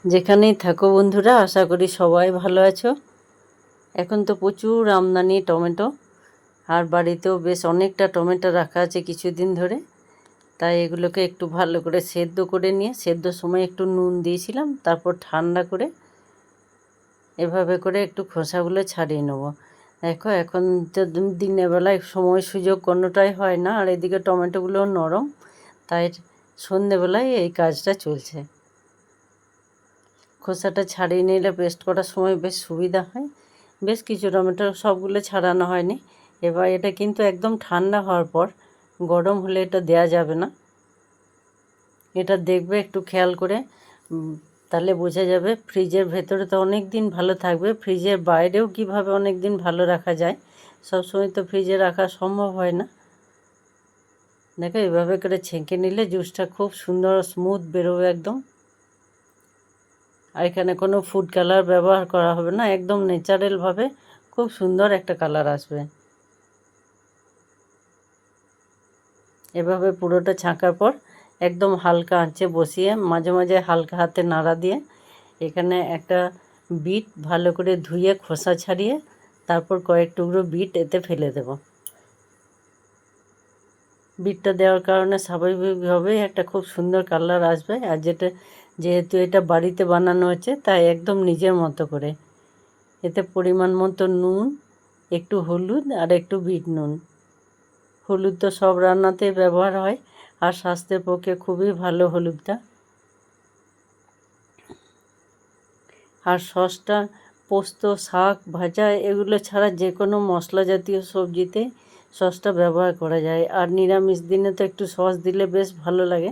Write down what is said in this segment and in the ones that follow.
যেখানেই থাকো বন্ধুরা, আশা করি সবাই ভালো আছো। এখন তো প্রচুর আমদানি টমেটো, আর বাড়িতেও বেশ অনেকটা টমেটো রাখা আছে কিছুদিন ধরে। তাই এগুলোকে একটু ভালো করে সেদ্ধ করে নিয়ে, সেদ্ধর সময় একটু নুন দিয়েছিলাম, তারপর ঠান্ডা করে এভাবে করে একটু খোসাগুলো ছাড়িয়ে নেবো। দেখো এখন তো দিনের বেলায় সময় সুযোগ কোনোটাই হয় না, আর এদিকে টমেটোগুলো নরম, তাই সন্ধেবেলায় এই কাজটা চলছে। খোসাটা ছাড়িয়ে নিলে পেস্ট করার সময় বেশ সুবিধা হয়। বেশ কিছু টমেটো, সবগুলো ছাড়ানো হয়নি। এবার এটা কিন্তু একদম ঠান্ডা হওয়ার পর, গরম হলে এটা দেয়া যাবে না। এটা দেখবে একটু খেয়াল করে, তাহলে বোঝা যাবে। ফ্রিজের ভেতরে তো অনেক দিন ভালো থাকবে, ফ্রিজের বাইরেও কিভাবে অনেক দিন ভালো রাখা যায়। সবসময় তো ফ্রিজে রাখা সম্ভব হয় না। দেখো এভাবে করে ছেঁকে নিলে জুসটা খুব সুন্দর স্মুথ বেরোবে একদম। আর এখানে কোনো ফুড কালার ব্যবহার করা হবে না, একদম ন্যাচারালভাবে খুব সুন্দর একটা কালার আসবে। এভাবে পুরোটা ছাঁকার পর একদম হালকা আঁচে বসিয়ে মাঝে মাঝে হালকা হাতে নাড়া দিয়ে এখানে একটা বিট ভালো করে ধুয়ে খোসা ছাড়িয়ে তারপর কয়েক টুকরো বিট এতে ফেলে দেব। বিটটা দেওয়ার কারণে স্বাভাবিকভাবেই একটা খুব সুন্দর কালার আসবে। আর যেহেতু এটা বাড়িতে বানানো হচ্ছে, তাই একদম নিজের মতো করে। এতে পরিমাণ মতো নুন, একটু হলুদ আর একটু বিট নুন। হলুদ তো সব রান্নাতেই ব্যবহার হয়, আর স্বাস্থ্যের পক্ষে খুবই ভালো হলুদটা। আর সসটা পোস্ত, শাক ভাজা এগুলো ছাড়া যে কোনো মশলা জাতীয় সবজিতে সসটা ব্যবহার করা যায়। আর নিরামিষ দিনে তো একটু সস দিলে বেশ ভালো লাগে।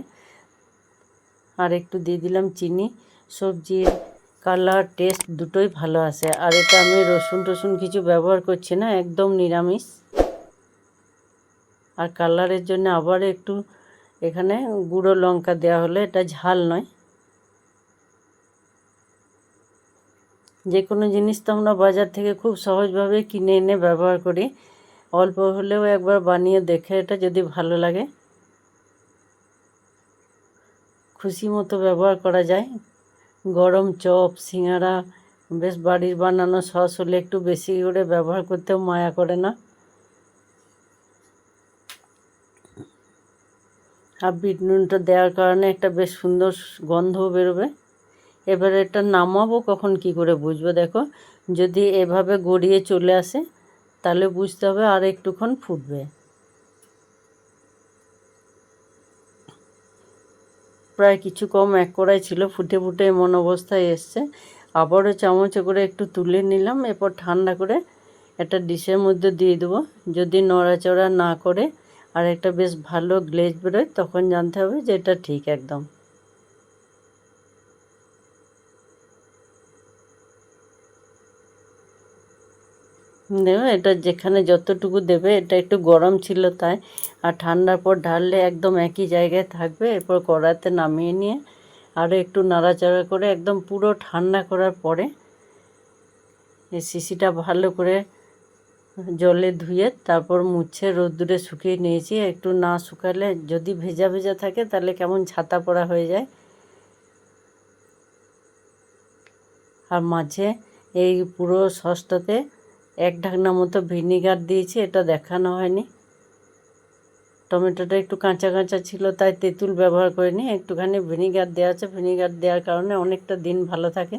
আর একটু দিয়ে দিলাম চিনি। সবজির কালার, টেস্ট দুটোই ভালো আসে। আর এটা আমি রসুন টসুন কিছু ব্যবহার করছি না, একদম নিরামিষ। আর কালারের জন্য আবার একটু এখানে গুঁড়ো লঙ্কা দেওয়া হলে এটা ঝাল নয়। যে কোনো জিনিস তো আমরা বাজার থেকে খুব সহজভাবে কিনে এনে ব্যবহার করি। অল্প হলেও একবার বানিয়ে দেখে, এটা যদি ভালো লাগে খুশি মতো ব্যবহার করা যায়। গরম চপ, সিঙ্গারা, বেশ বাড়ির বানানো সস হলে একটু বেশি করে ব্যবহার করতেও মায়া করে না। আর বিট নুনটা দেওয়ার কারণে একটা বেশ সুন্দর গন্ধও বেরোবে। এবারে এটা নামাবো কখন, কি করে বুঝবো? দেখো যদি এভাবে গড়িয়ে চলে আসে তাহলে বুঝতে হবে আর একটুক্ষণ ফুটবে। প্রায় কিছু কম এক কড়াই ছিল, ফুটে ফুটে এমন অবস্থায় এসছে। আবারও চামচে করে একটু তুলে নিলাম, এরপর ঠান্ডা করে একটা ডিশের মধ্যে দিয়ে দেবো। যদি নড়াচড়া না করে আর একটা বেশ ভালো গ্লেজ বেরোয়, তখন জানতে হবে যে এটা ঠিক একদম। দেবে এটা যেখানে যতটুকু দেবে, এটা একটু গরম ছিল তাই। আর ঠান্ডার পর ঢাললে একদম একই জায়গায় থাকবে। এরপর কড়াইতে নামিয়ে নিয়ে আরও একটু নাড়াচাড়া করে একদম পুরো ঠান্ডা করার পরে এই শিশিটা ভালো করে জলে ধুয়ে তারপর মুছে রোদ্দুরে শুকিয়ে নিয়েছি। একটু না শুকালে, যদি ভেজা ভেজা থাকে তাহলে কেমন ছাতা পড়া হয়ে যায়। আর মাঝে এই পুরো সসটাতে এক ঢাকনা মতো ভিনিগার দিয়েছি, এটা দেখানো হয়নি। টমেটোটা একটু কাঁচা কাঁচা ছিল, তাই তেঁতুল ব্যবহার করিনি, একটুখানি ভিনিগার দেওয়া আছে। ভিনিগার দেওয়ার কারণে অনেকটা দিন ভালো থাকে।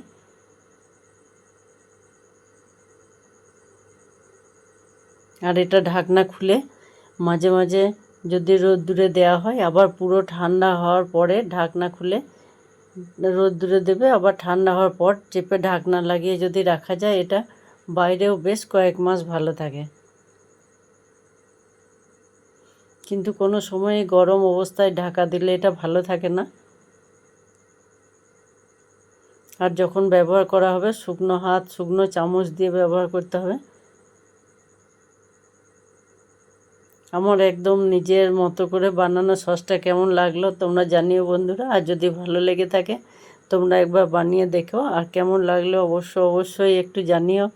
আর এটা ঢাকনা খুলে মাঝে মাঝে যদি রোদ্দুরে দেওয়া হয়, আবার পুরো ঠান্ডা হওয়ার পরে ঢাকনা খুলে রোদ্দুরে দেবে। আবার ঠান্ডা হওয়ার পর চেপে ঢাকনা লাগিয়ে যদি রাখা যায়, এটা বাইরেও বেশ কয়েক মাস ভালো থাকে। কিন্তু কোনো সময় গরম অবস্থায় ঢাকা দিলে এটা ভালো থাকে না। আর যখন ব্যবহার করা হবে, শুকনো হাত, শুকনো চামচ দিয়ে ব্যবহার করতে হবে। আমার একদম নিজের মতো করে বানানো সসটা কেমন লাগলো তোমরা জানিও বন্ধুরা। আর যদি ভালো লেগে থাকে তোমরা একবার বানিয়ে দেখো, আর কেমন লাগলো অবশ্যই একটু জানিও।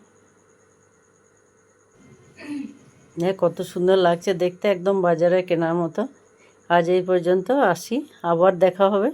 হ্যাঁ, কত সুন্দর লাগছে দেখতে, একদম বাজারে কেনার মতো। আজ এই পর্যন্ত, আসি, আবার দেখা হবে।